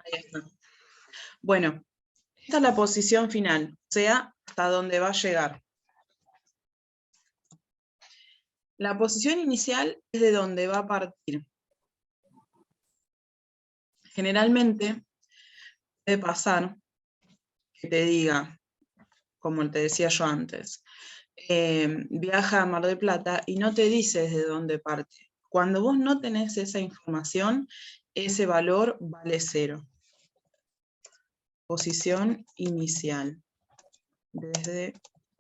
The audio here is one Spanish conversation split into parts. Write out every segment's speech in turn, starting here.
Ahí está. Bueno, esta es la posición final, o sea, hasta dónde va a llegar. La posición inicial es de donde va a partir. Generalmente puede pasar que te diga, como te decía yo antes, viaja a Mar del Plata y no te dice desde dónde parte. Cuando vos no tenés esa información, ese valor vale 0. Posición inicial. Desde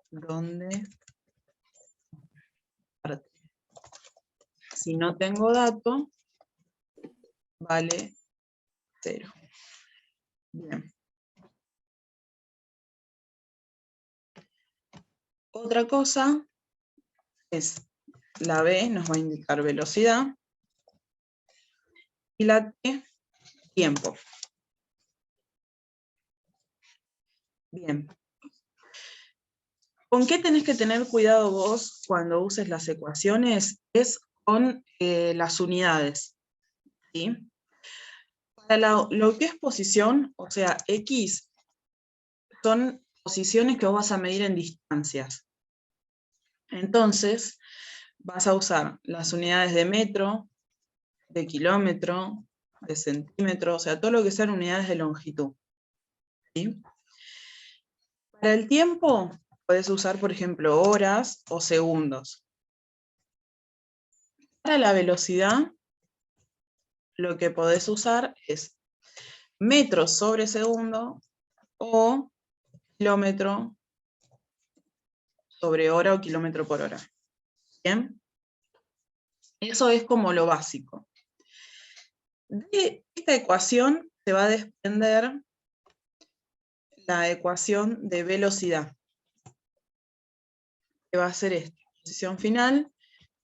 dónde parte. Si no tengo dato, vale 0. Bien. Otra cosa es la B, nos va a indicar velocidad, y la T, tiempo. Bien. ¿Con qué tenés que tener cuidado vos cuando uses las ecuaciones? Es con las unidades. ¿Sí? Para lo que es posición, o sea, X, son posiciones que vos vas a medir en distancias. Entonces, vas a usar las unidades de metro, de kilómetro, de centímetro, o sea, todo lo que sean unidades de longitud. ¿Sí? Para el tiempo, puedes usar, por ejemplo, horas o segundos. Para la velocidad, lo que podés usar es metros sobre segundo o kilómetro sobre hora o kilómetro por hora. ¿Bien? Eso es como lo básico. De esta ecuación se va a desprender la ecuación de velocidad, que va a ser esta, posición final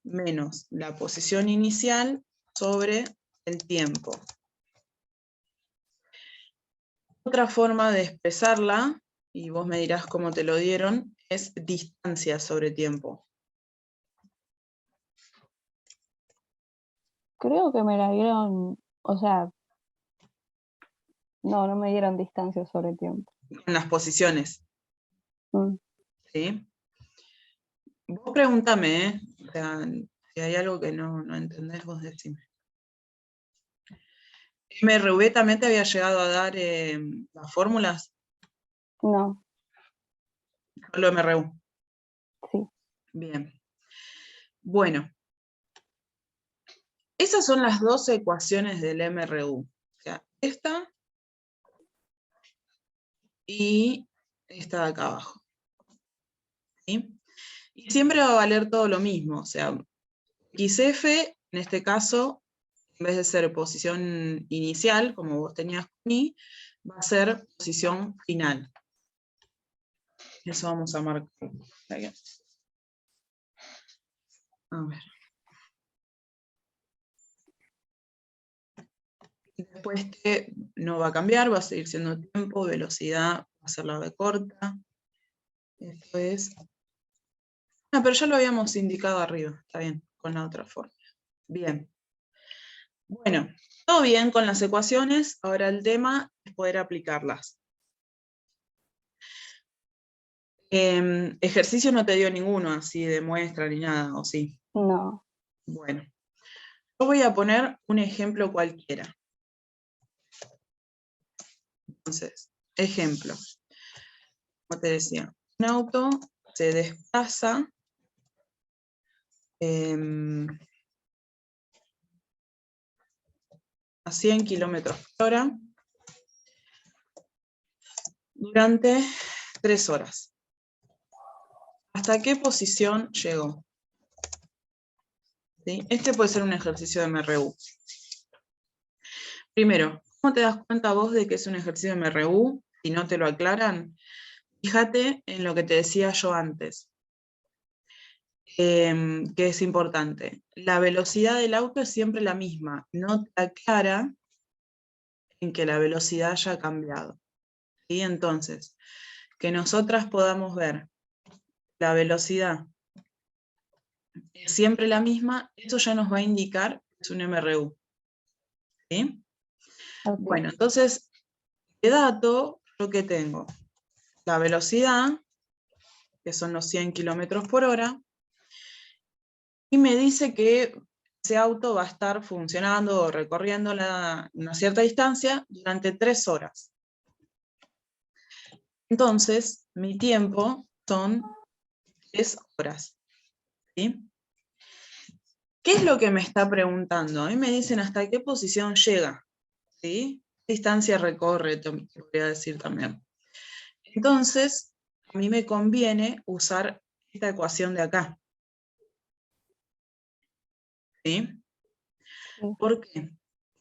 menos la posición inicial sobre el tiempo. Otra forma de expresarla, y vos me dirás cómo te lo dieron, es distancia sobre tiempo. Creo que me la dieron, o sea, no me dieron distancia sobre tiempo. En las posiciones. Mm. ¿Sí? Vos pregúntame, o sea, si hay algo que no entendés, vos decime. ¿MRV también te había llegado a dar las fórmulas? No, Solo MRU. sí. Bien. Bueno. Esas son las dos ecuaciones del MRU. O sea, esta y esta de acá abajo. ¿Sí? Y siempre va a valer todo lo mismo. O sea, XF, en este caso, en vez de ser posición inicial, como vos tenías con I, va a ser posición final. Eso vamos a marcar. A ver. Después T no va a cambiar, va a seguir siendo tiempo, velocidad, va a ser la B corta. Esto es... Ah, pero ya lo habíamos indicado arriba, está bien, con la otra forma. Bien. Bueno, todo bien con las ecuaciones, ahora el tema es poder aplicarlas. Ejercicio no te dio ninguno, así de muestra ni nada, ¿o sí? No. Bueno, yo voy a poner un ejemplo cualquiera. Entonces, ejemplo. Como te decía, un auto se desplaza a 100 kilómetros por hora durante 3 horas. ¿Hasta qué posición llegó? ¿Sí? Este puede ser un ejercicio de MRU. Primero, ¿cómo te das cuenta vos de que es un ejercicio de MRU? Si no te lo aclaran, fíjate en lo que te decía yo antes, que es importante. La velocidad del auto es siempre la misma, no te aclara en que la velocidad haya cambiado. ¿Sí? Entonces, que nosotras podamos ver la velocidad es siempre la misma, eso ya nos va a indicar que es un MRU. ¿Sí? Okay. Bueno, entonces de dato, ¿yo qué tengo? La velocidad, que son los 100 kilómetros por hora, y me dice que ese auto va a estar funcionando o recorriendo una cierta distancia durante 3 horas. Entonces, mi tiempo son 3 horas. ¿Sí? ¿Qué es lo que me está preguntando? A mí me dicen hasta qué posición llega. ¿Sí? ¿Qué distancia recorre? Te podría decir también. Entonces, a mí me conviene usar esta ecuación de acá. ¿Sí? Sí. ¿Por qué?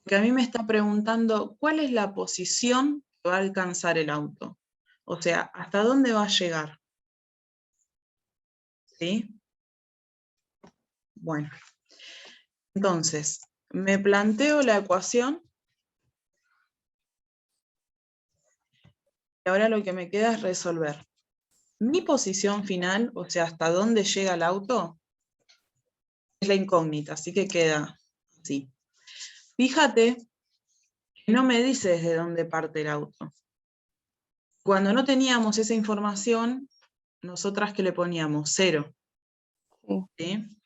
Porque a mí me está preguntando cuál es la posición que va a alcanzar el auto. O sea, ¿hasta dónde va a llegar? ¿Sí? Bueno, entonces, me planteo la ecuación y ahora lo que me queda es resolver. Mi posición final, o sea, hasta dónde llega el auto, es la incógnita, así que queda así. Fíjate que no me dice desde dónde parte el auto. Cuando no teníamos esa información, nosotras que le poníamos 0. Sí. ¿Sí?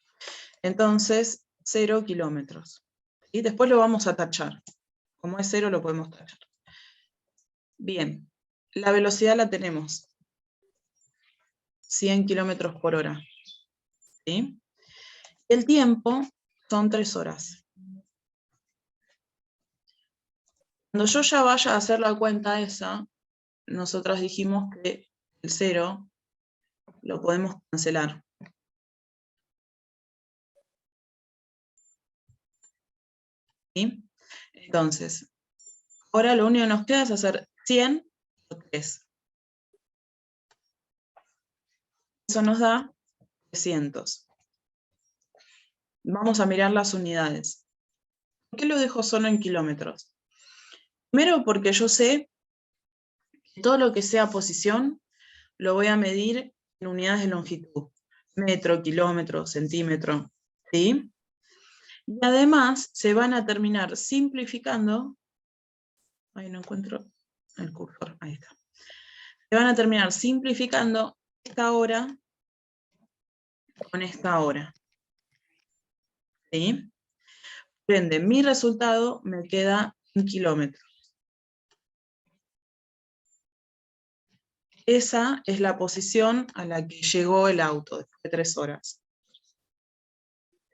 Entonces, 0 kilómetros. Y después lo vamos a tachar. Como es 0, lo podemos tachar. Bien, la velocidad la tenemos. 100 kilómetros por hora. ¿Sí? El tiempo son 3 horas. Cuando yo ya vaya a hacer la cuenta esa, nosotros dijimos que el 0 lo podemos cancelar. ¿Sí? Entonces, ahora lo único que nos queda es hacer 100 por 3. Eso nos da 300. Vamos a mirar las unidades. ¿Por qué lo dejo solo en kilómetros? Primero porque yo sé que todo lo que sea posición lo voy a medir en unidades de longitud. Metro, kilómetro, centímetro. ¿Sí? Y además se van a terminar simplificando. Ahí no encuentro el cursor. Ahí está. Se van a terminar simplificando esta hora con esta hora. ¿Sí? Por ende, mi resultado me queda en kilómetros. Esa es la posición a la que llegó el auto después de 3 horas.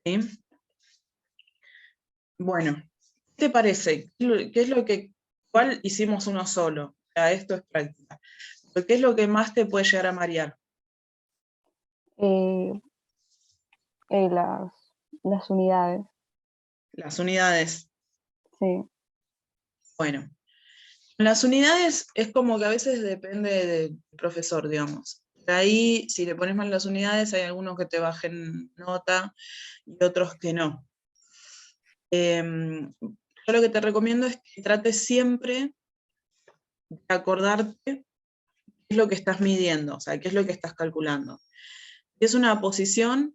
¿Sí? Bueno, ¿qué te parece? ¿Qué es lo que, cuál hicimos uno solo? O sea, esto es práctica. ¿Pero qué es lo que más te puede llegar a marear? Eh, las unidades. Las unidades. Sí. Bueno, las unidades es como que a veces depende del profesor, digamos. De ahí, si le pones mal las unidades, hay algunos que te bajen nota y otros que no. Yo lo que te recomiendo es que trates siempre de acordarte qué es lo que estás midiendo, o sea, qué es lo que estás calculando. Si es una posición,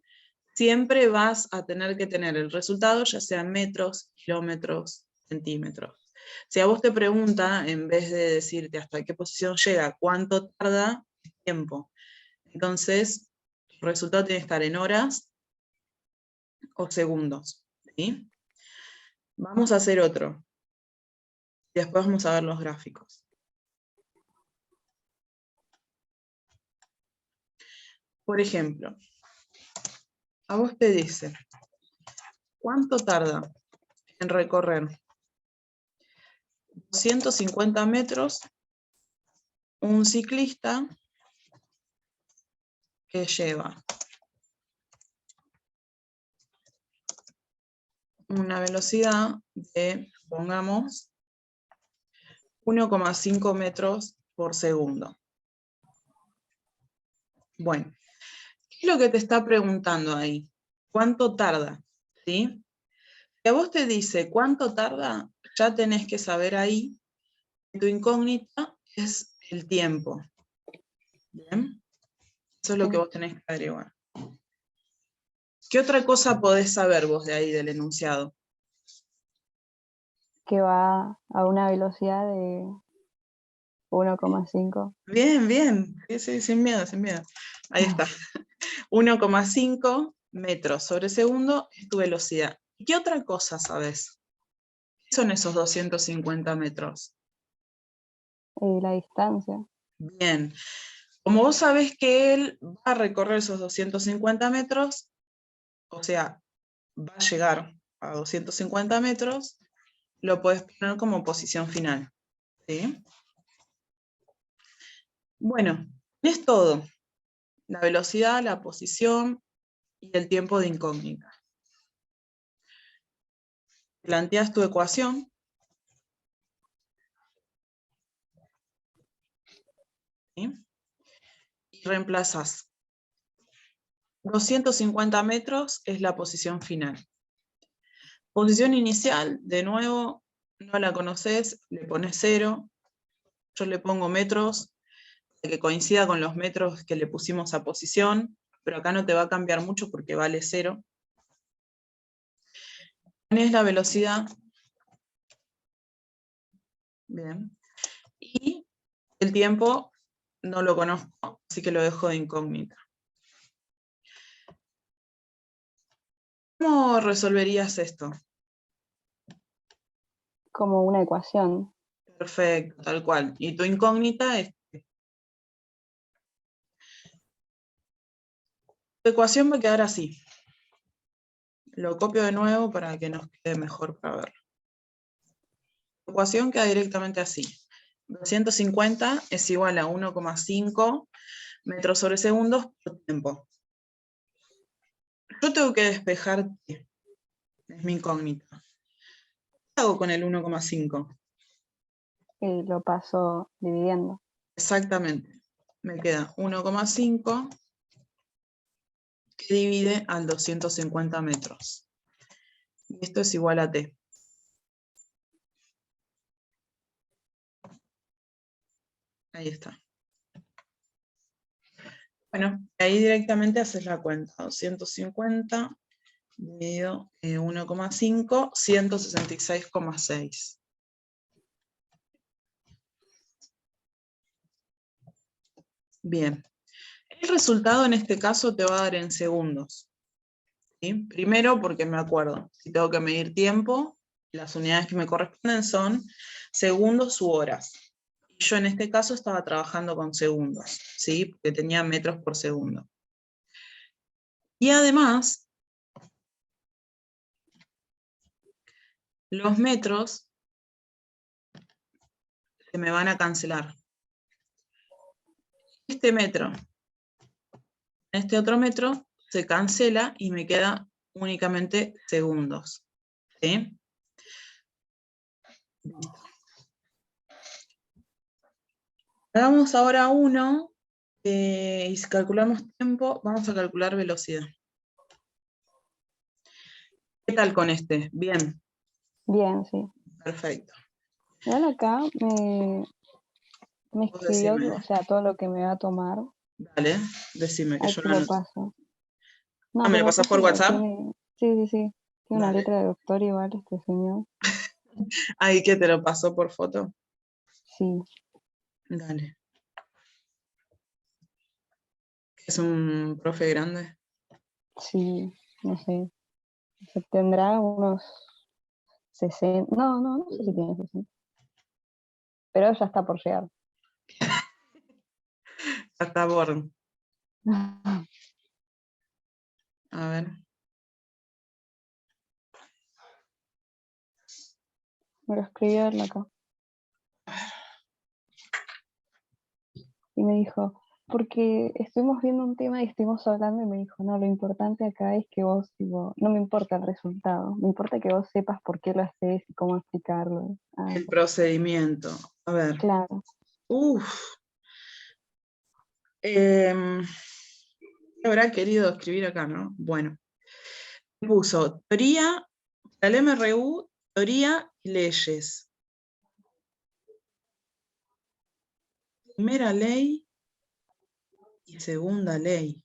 siempre vas a tener que tener el resultado, ya sea en metros, kilómetros, centímetros. Si a vos te pregunta, en vez de decirte hasta qué posición llega, cuánto tarda, es tiempo. Entonces, el resultado tiene que estar en horas o segundos. ¿Sí? Vamos a hacer otro. Después vamos a ver los gráficos. Por ejemplo, a vos te dice, ¿cuánto tarda en recorrer 250 metros un ciclista que lleva una velocidad de, pongamos, 1,5 metros por segundo? Bueno, ¿qué es lo que te está preguntando ahí? ¿Cuánto tarda? ¿Sí? Si a vos te dice cuánto tarda, ya tenés que saber ahí que tu incógnita es el tiempo. ¿Bien? Eso es lo que Sí. vos tenés que averiguar. ¿Qué otra cosa podés saber vos de ahí del enunciado? Que va a una velocidad de 1,5. Bien, bien. Sí, sí, sin miedo, sin miedo. Ahí está. 1,5 metros sobre segundo es tu velocidad. ¿Y qué otra cosa sabes? ¿Qué son esos 250 metros? La distancia. Bien. Como vos sabés que él va a recorrer esos 250 metros, o sea, va a llegar a 250 metros, lo puedes poner como posición final. ¿Sí? Bueno, es todo. La velocidad, la posición y el tiempo de incógnita. Planteas tu ecuación. ¿Sí? Y reemplazas. 250 metros es la posición final. Posición inicial, de nuevo, no la conoces, le pones 0. Yo le pongo metros, que coincida con los metros que le pusimos a posición, pero acá no te va a cambiar mucho porque vale 0. Pones la velocidad. Bien. Y el tiempo no lo conozco, así que lo dejo de incógnita. ¿Cómo resolverías esto? Como una ecuación. Perfecto, tal cual. Y tu incógnita es... Tu ecuación va a quedar así. Lo copio de nuevo para que nos quede mejor para verlo. La ecuación queda directamente así. 250 es igual a 1,5 metros sobre segundos por tiempo. Yo tengo que despejar T, es mi incógnita. ¿Qué hago con el 1,5? Y lo paso dividiendo. Exactamente. Me queda 1,5 que divide al 250 metros. Y esto es igual a T. Ahí está. Bueno, ahí directamente haces la cuenta. 250 dividido 1,5, 166,6. Bien. El resultado en este caso te va a dar en segundos. ¿Sí? Primero porque me acuerdo, si tengo que medir tiempo, las unidades que me corresponden son segundos u horas. Y yo en este caso estaba trabajando con segundos, ¿sí? Porque tenía metros por segundo. Y además, los metros se me van a cancelar. Este metro, este otro metro, se cancela y me queda únicamente segundos. ¿Sí? Hagamos ahora uno, y si calculamos tiempo, vamos a calcular velocidad. ¿Qué tal con este? Bien. Bien, sí. Perfecto. Igual acá me Vos escribió, decime. o sea, todo lo que me va a tomar. Dale, decime que Ahí yo te lo lo anoto. paso. Ah, No, ¿me te lo lo pasás por paso porque WhatsApp? tiene, sí, tiene una Dale. letra de doctor igual este señor. Ahí que te lo pasó por foto. Sí, Dale. ¿Es un profe grande? sí, no sé. Se tendrá unos 60, no sé si tiene 60. Pero ya está por llegar. Hasta Born. A ver. Me lo escribió él acá. Y me dijo, porque estuvimos viendo un tema y estuvimos hablando y me dijo, no, lo importante acá es que vos, tipo, no me importa el resultado, me importa que vos sepas por qué lo haces y cómo explicarlo. Ah, El procedimiento. A ver. claro, Uf. ¿Qué habrá querido escribir acá, no? Bueno. Puso teoría, para el MRU, teoría y leyes. Primera ley y segunda ley.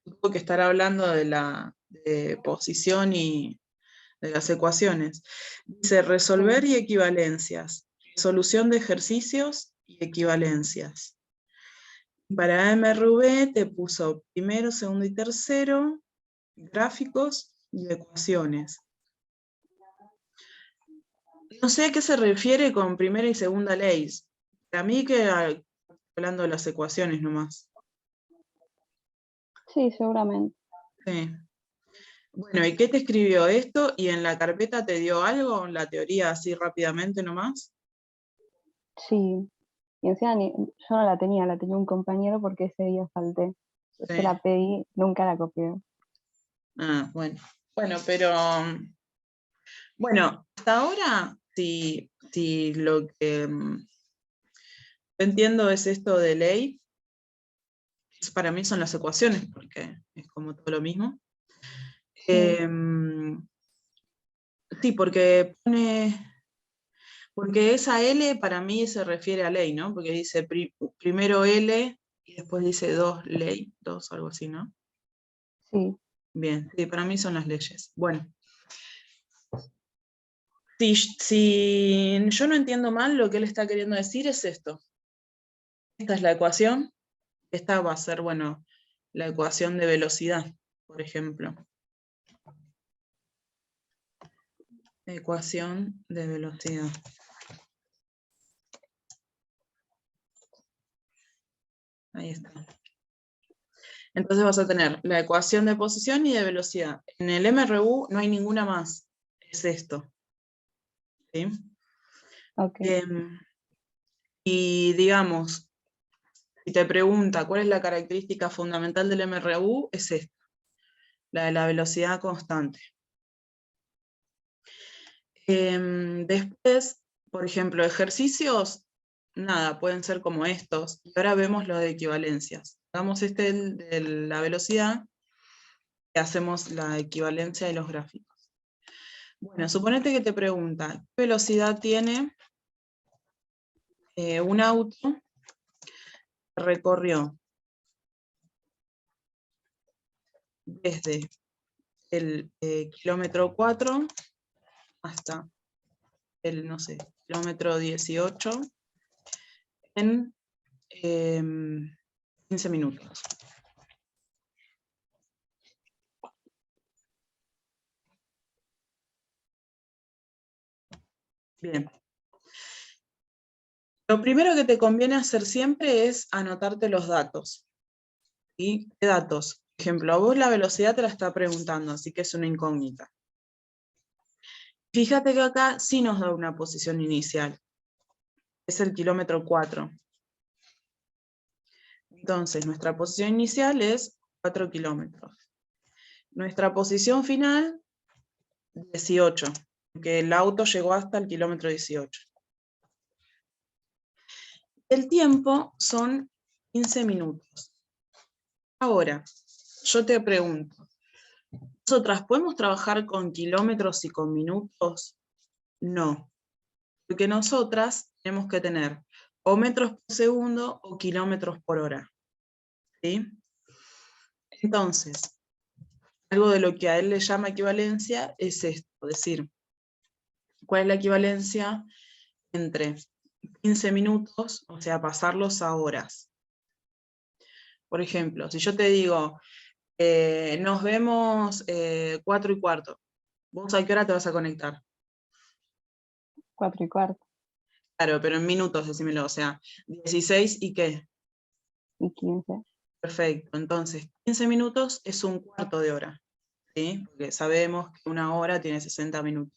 Tuvo que estar hablando de la posición y de las ecuaciones. Dice resolver sí, y equivalencias, solución de ejercicios y equivalencias. Para MRV te puso primero, segundo y tercero, gráficos y ecuaciones. No sé a qué se refiere con primera y segunda ley. Para mí que hablando de las ecuaciones nomás. Sí, seguramente. Sí. Bueno, ¿y qué te escribió esto? ¿Y en la carpeta te dio algo, la teoría así rápidamente nomás? Sí. Y encima yo no la tenía un compañero porque ese día falté. Sí. Se la pedí, nunca la copié. Ah, bueno. Bueno, pero bueno, hasta ahora, si lo que entiendo es esto de ley, para mí son las ecuaciones, porque es como todo lo mismo. Sí. Sí, porque esa L para mí se refiere a ley, ¿no? Porque dice primero L y después dice 2 ley, 2, algo así, ¿no? Sí. Bien, sí, para mí son las leyes. Bueno, si yo no entiendo mal, lo que él está queriendo decir es esto. Esta es la ecuación, esta va a ser, bueno, la ecuación de velocidad, por ejemplo. Ecuación de velocidad. Ahí está. Entonces vas a tener la ecuación de posición y de velocidad. En el MRU no hay ninguna más. Es esto. ¿Sí? Ok. Y digamos, si te pregunta cuál es la característica fundamental del MRU, es esta, la de la velocidad constante. Después, por ejemplo, ejercicios, nada, pueden ser como estos. Y ahora vemos lo de equivalencias. Hagamos este de la velocidad y hacemos la equivalencia de los gráficos. Bueno, suponete que te pregunta, ¿qué velocidad tiene un auto que recorrió desde el kilómetro 4 hasta el, no sé, kilómetro 18 en 15 minutos? Bien. Lo primero que te conviene hacer siempre es anotarte los datos. ¿Y qué datos? Por ejemplo, a vos la velocidad te la está preguntando, así que es una incógnita. Fíjate que acá sí nos da una posición inicial. Es el kilómetro 4. Entonces, nuestra posición inicial es 4 kilómetros. Nuestra posición final, 18, porque el auto llegó hasta el kilómetro 18. El tiempo son 15 minutos. Ahora, yo te pregunto, ¿nosotras podemos trabajar con kilómetros y con minutos? No, porque nosotras tenemos que tener o metros por segundo o kilómetros por hora. ¿Sí? Entonces, algo de lo que a él le llama equivalencia es esto, es decir, ¿cuál es la equivalencia entre 15 minutos, o sea, pasarlos a horas? Por ejemplo, si yo te digo, nos vemos 4:15, ¿vos a qué hora te vas a conectar? 4:15 Claro, pero en minutos, decímelo, o sea, 16 y qué. y 15. Perfecto, entonces 15 minutos es un cuarto de hora, ¿sí? Porque sabemos que una hora tiene 60 minutos.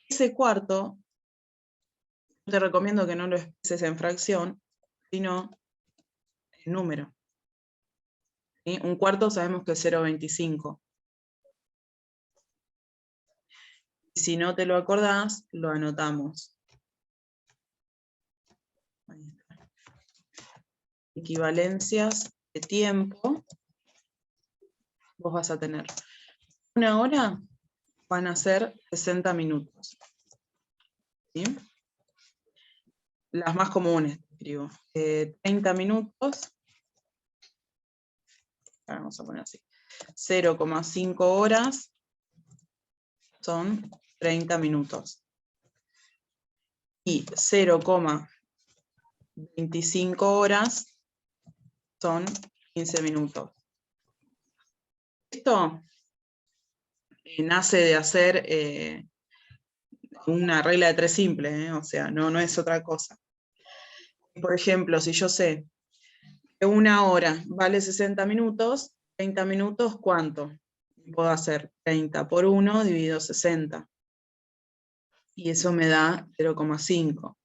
Ese cuarto, te recomiendo que no lo expreses en fracción, sino en número. ¿Sí? Un cuarto sabemos que es 0,25. Si no te lo acordás, lo anotamos. Ahí está. Equivalencias de tiempo. Vos vas a tener una hora, van a ser 60 minutos. ¿Sí? Las más comunes, escribo. 30 minutos. Vamos a poner así. 0,5 horas son 30 minutos. Y 0,5 25 horas son 15 minutos. Esto nace de hacer una regla de 3 simple, o sea, no es otra cosa. Por ejemplo, si yo sé que 1 hora vale 60 minutos, 30 minutos, ¿cuánto? Puedo hacer 30 por 1 dividido 60. Y eso me da 0,5.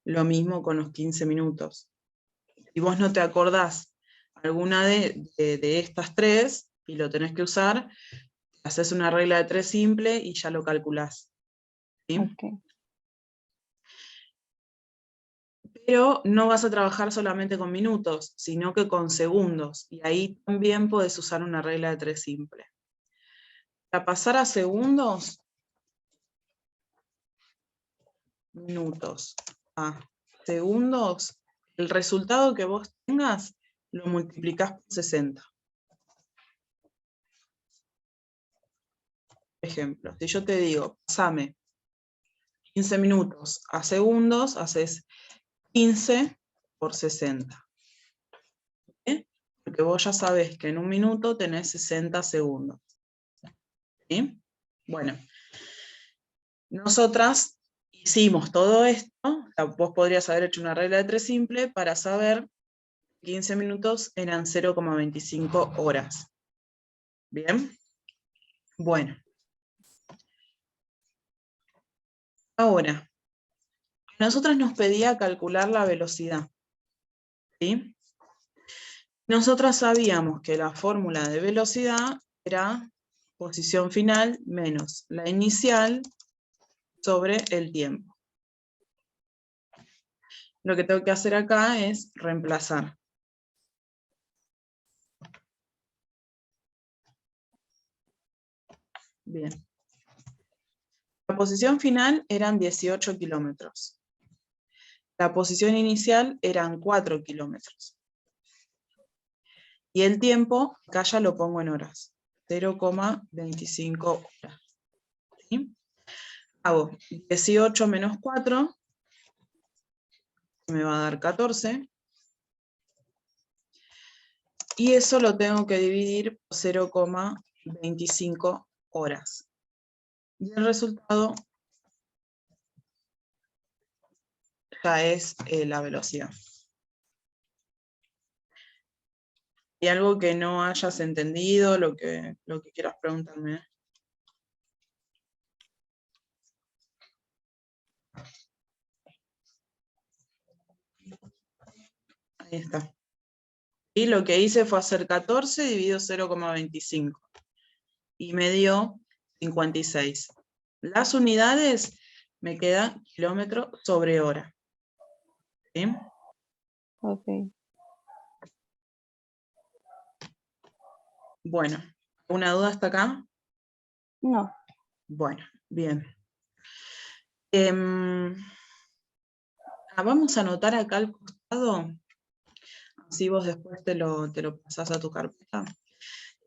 Lo mismo con los 15 minutos. Si vos no te acordás alguna de estas 3 y lo tenés que usar, haces una regla de 3 simple y ya lo calculás. ¿Sí? Okay. Pero no vas a trabajar solamente con minutos, sino que con segundos. Y ahí también podés usar una regla de 3 simple. Para pasar a segundos, minutos a segundos, el resultado que vos tengas lo multiplicás por 60. Por ejemplo, si yo te digo, pasame 15 minutos a segundos, haces 15 por 60. ¿Sí? Porque vos ya sabés que en 1 minuto tenés 60 segundos. ¿Sí? Bueno, nosotras hicimos todo esto, o sea, vos podrías haber hecho una regla de 3 simple para saber que 15 minutos eran 0,25 horas. ¿Bien? Bueno. Ahora, a nosotras nos pedía calcular la velocidad. ¿Sí? Nosotras sabíamos que la fórmula de velocidad era posición final menos la inicial sobre el tiempo. Lo que tengo que hacer acá es reemplazar. Bien. La posición final eran 18 kilómetros. La posición inicial eran 4 kilómetros. Y el tiempo, acá ya lo pongo en horas. 0,25 horas. ¿Sí? Hago 18 menos 4, me va a dar 14. Y eso lo tengo que dividir por 0,25 horas. Y el resultado ya es la velocidad. ¿Hay algo que no hayas entendido, lo que quieras preguntarme? Ahí está. Y lo que hice fue hacer 14 dividido 0,25. Y me dio 56. Las unidades me quedan kilómetro sobre hora. ¿Sí? Ok. Bueno, ¿una duda hasta acá? No. Bueno, bien. Vamos a anotar acá al costado, así vos después te lo pasás a tu carpeta.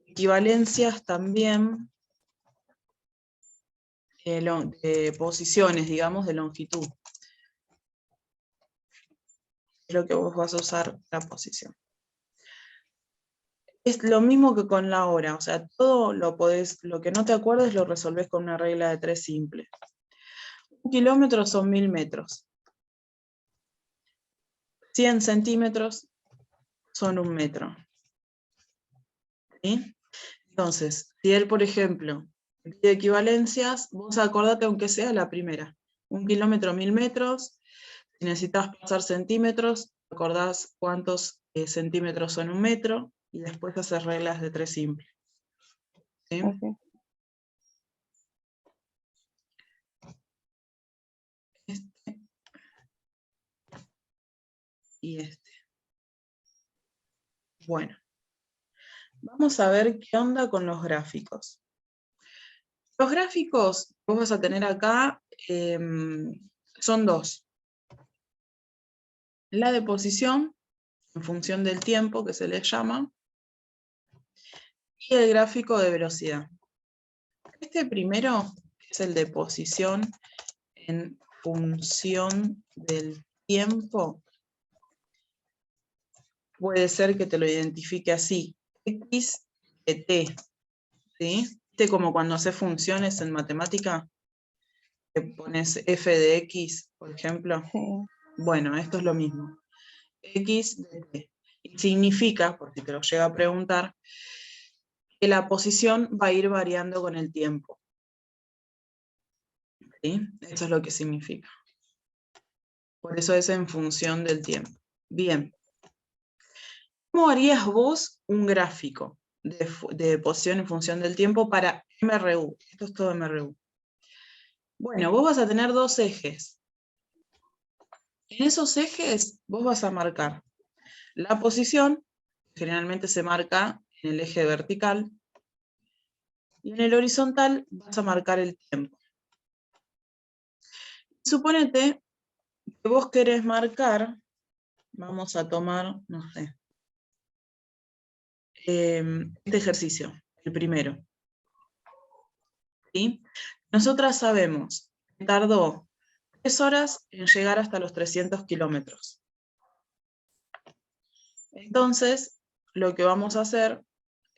Equivalencias también de posiciones, digamos, de longitud. Es lo que vos vas a usar la posición. Es lo mismo que con la hora, o sea, todo lo que no te acuerdes lo resolvés con una regla de 3 simple. 1 kilómetro son 1000 metros. 100 centímetros son 1 metro. ¿Sí? Entonces, si él, por ejemplo, pide equivalencias, vos acordate aunque sea la primera. 1 kilómetro, 1000 metros. Si necesitas pasar centímetros, acordás cuántos centímetros son 1 metro, y después hacer reglas de 3 simples. ¿Sí? Okay. Este y este. Bueno, vamos a ver qué onda con los gráficos. Los gráficos que vos vas a tener acá son 2. La de posición, en función del tiempo que se le llama, y el gráfico de velocidad. Este primero es el de posición en función del tiempo. puede ser que te lo identifique así, x de t, ¿sí? ¿Viste como cuando haces funciones en matemática? Que pones f de x, por ejemplo. Sí. Bueno, esto es lo mismo. X de t. Y significa, porque te lo llega a preguntar, que la posición va a ir variando con el tiempo. ¿Sí? Eso es lo que significa. Por eso es en función del tiempo. Bien. ¿Cómo harías vos un gráfico de posición en función del tiempo para MRU? Esto es todo MRU. Bueno, vos vas a tener dos ejes. En esos ejes vos vas a marcar la posición, generalmente se marca en el eje vertical, y en el horizontal vas a marcar el tiempo. Suponete que vos querés marcar, vamos a tomar, no sé, este ejercicio, el primero. ¿Sí? Nosotras sabemos que tardó 3 horas en llegar hasta los 300 kilómetros. Entonces, lo que vamos a hacer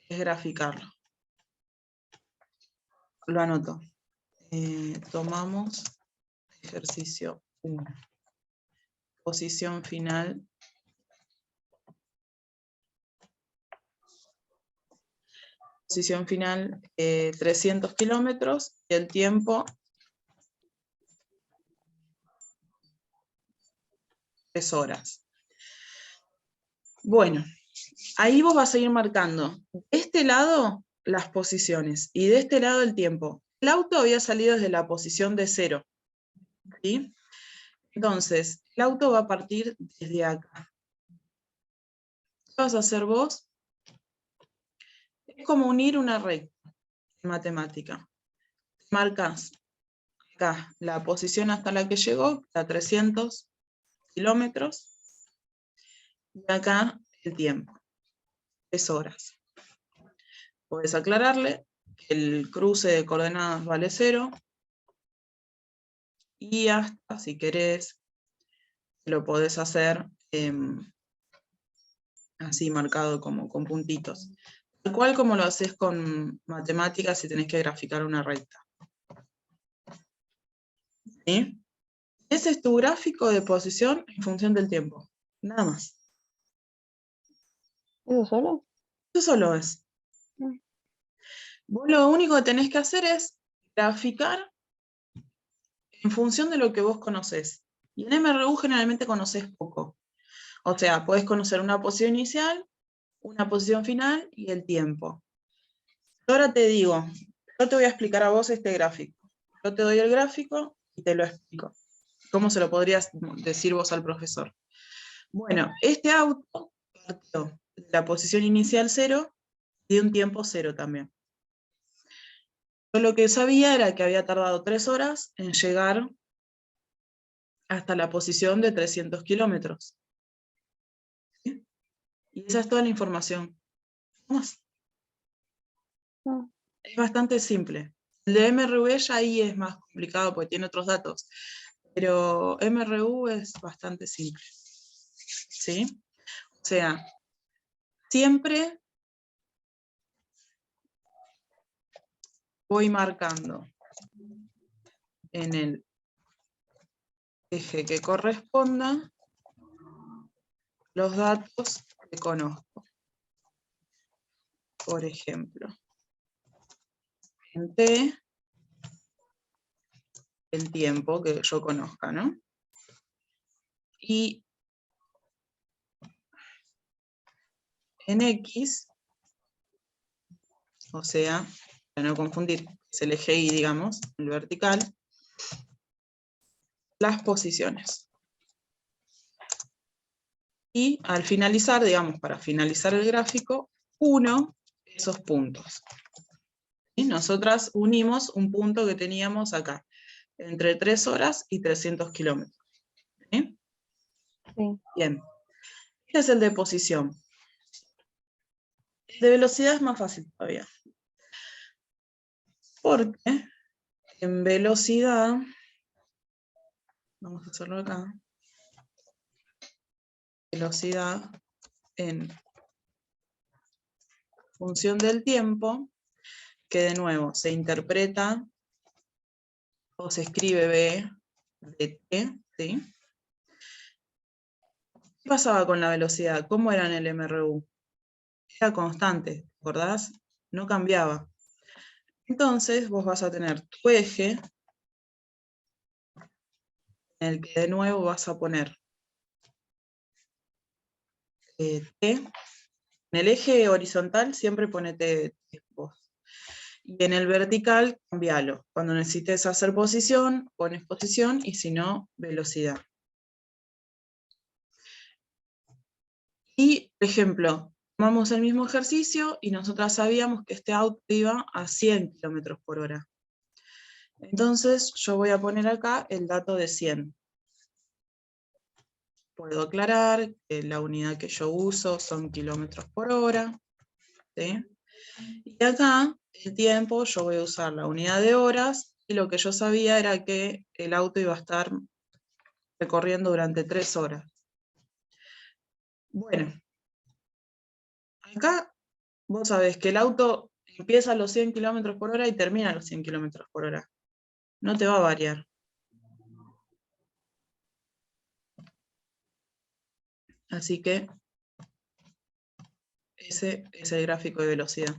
es graficarlo. Lo anoto. Tomamos ejercicio 1. Posición final. Posición final 300 kilómetros y el tiempo 3 horas. Bueno, ahí vos vas a ir marcando de este lado las posiciones y de este lado el tiempo. El auto había salido desde la posición de 0. ¿Sí? Entonces, el auto va a partir desde acá. ¿Qué vas a hacer vos? Es como unir una recta en matemática. Marcas acá la posición hasta la que llegó, a 300 kilómetros, y acá el tiempo, 3 horas. Podés aclararle que el cruce de coordenadas vale 0, y hasta, si querés, lo podés hacer así marcado como con puntitos. Tal cual como lo haces con matemáticas si tenés que graficar una recta. ¿Sí? Ese es tu gráfico de posición en función del tiempo. Nada más. ¿Eso solo? Eso solo es. Vos lo único que tenés que hacer es graficar en función de lo que vos conocés. Y en MRU generalmente conocés poco. O sea, podés conocer una posición inicial, una posición final y el tiempo. Ahora te digo, yo te voy a explicar a vos este gráfico. Yo te doy el gráfico y te lo explico. ¿Cómo se lo podrías decir vos al profesor? Bueno, este auto partió de la posición inicial 0 y de un tiempo 0 también. Yo lo que sabía era que había tardado 3 horas en llegar hasta la posición de 300 kilómetros. ¿Sí? Y esa es toda la información. Vamos. No. Es bastante simple. El de MRU ya ahí es más complicado porque tiene otros datos, pero MRU es bastante simple. ¿Sí? O sea, siempre voy marcando en el eje que corresponda los datos que conozco. Por ejemplo, en T, el tiempo que yo conozca, ¿no? Y en X, o sea, para no confundir, es el eje Y, digamos, el vertical, las posiciones. Y al finalizar, digamos, para finalizar el gráfico, uno esos puntos. ¿Sí? Nosotras unimos un punto que teníamos acá, entre 3 horas y 300 kilómetros. ¿Sí? Sí. Bien. Este es el de posición. El de velocidad es más fácil todavía. Porque en velocidad, vamos a hacerlo acá, velocidad en función del tiempo, que de nuevo se interpreta o se escribe B de T, ¿sí? ¿Qué pasaba con la velocidad? ¿Cómo era en el MRU? Era constante, ¿te acordás? No cambiaba. Entonces vos vas a tener tu eje, en el que de nuevo vas a poner T. En el eje horizontal siempre ponete vos. Y en el vertical, cambialo. Cuando necesites hacer posición, pones posición, y si no, velocidad. Y, por ejemplo, tomamos el mismo ejercicio y nosotras sabíamos que este auto iba a 100 km/h. Entonces, yo voy a poner acá el dato de 100. Puedo aclarar que la unidad que yo uso son km/h. ¿Sí? Y acá, el tiempo, yo voy a usar la unidad de horas, y lo que yo sabía era que el auto iba a estar recorriendo durante 3 horas. Bueno, acá vos sabés que el auto empieza a los 100 km/h y termina a los 100 km/h. No te va a variar. Así que ese es el gráfico de velocidad.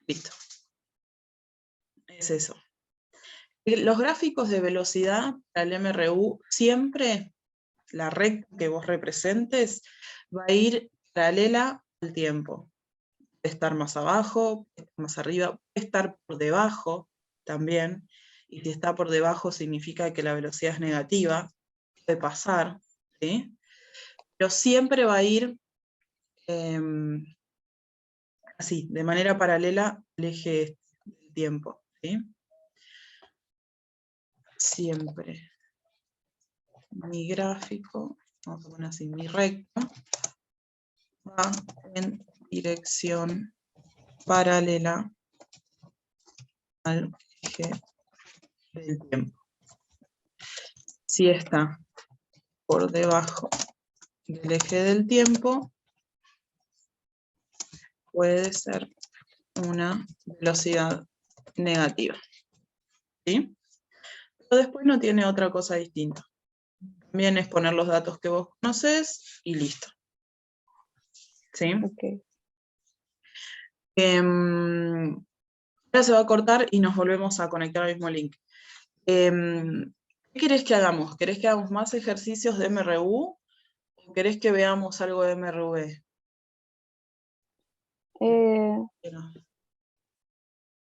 Listo. Es eso. Los gráficos de velocidad para el MRU, siempre la recta que vos representes va a ir paralela al tiempo. Puede estar más abajo, puede estar más arriba, puede estar por debajo también. Y si está por debajo significa que la velocidad es negativa, puede pasar, ¿sí? Pero siempre va a ir así, de manera paralela al eje del tiempo, ¿sí? Siempre. Mi gráfico, vamos a poner así, mi recta, va en dirección paralela al eje del tiempo. Si está por debajo del eje del tiempo, puede ser una velocidad negativa. ¿Sí? Pero después no tiene otra cosa distinta. También es poner los datos que vos conocés y listo. ¿Sí? Ok. Ahora se va a cortar y nos volvemos a conectar al mismo link. ¿Qué querés que hagamos? ¿Querés que hagamos más ejercicios de MRU o querés que veamos algo de MRV?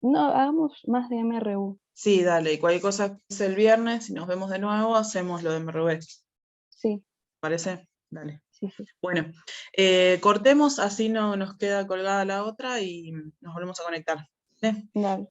No, hagamos más de MRU. Sí, dale, y cualquier cosa que es el viernes, si nos vemos de nuevo, hacemos lo de MRV. Sí. ¿Parece? Dale. Sí, sí. Bueno, cortemos, así no nos queda colgada la otra y nos volvemos a conectar. ¿Sí? Dale.